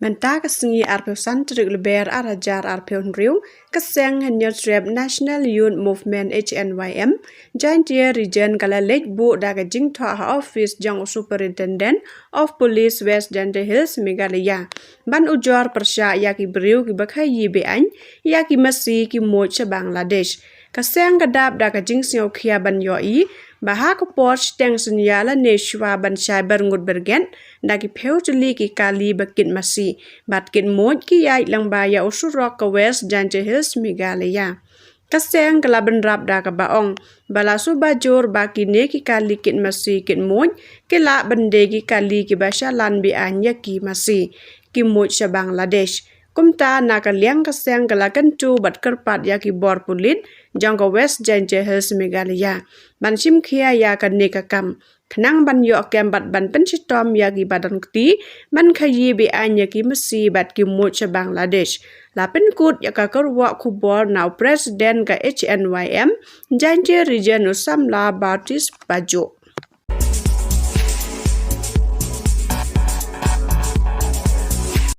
Banta kasengi arpeu santrik leber arajar arpeu nriu kaseng HNYM National Youth Movement HNYM Jantia Region Kalalek bu daga jingtwa office jong Superintendent of Police West Jante Hills Meghalaya ban Ujor persya yaki beriu ki bakhayi beany yaki masi ki muid sa Bangladesh kaseng kadap daga jing siau khia ban yoi bahak poch teng senyala neshwa ban cyber ngut bergen dagi peutli ki kali bakit masi batkin muid ki yai lang baya usurok ka West Jante Hills Meghalaya kaseng kalaban rap daga baong balasu bajur bakine ki kali kit masi kit muid kila bande ki kali ki shalan bi anya ki masi ki muid sa Bangladesh kumta nakaliang kaseng kalakan tu bat kerpat yaki bor pulit jangka West Jante Hills Meghalaya ban sim khia ya kan nekakam kenang ban yo kembat ban pensitom yaki badan kti ban khayi bi anya ki masi bat ki muid sa Bangladesh la penkut ya ka korwa khubor now president ka HNYM Jante region Usamla Baptist Bajo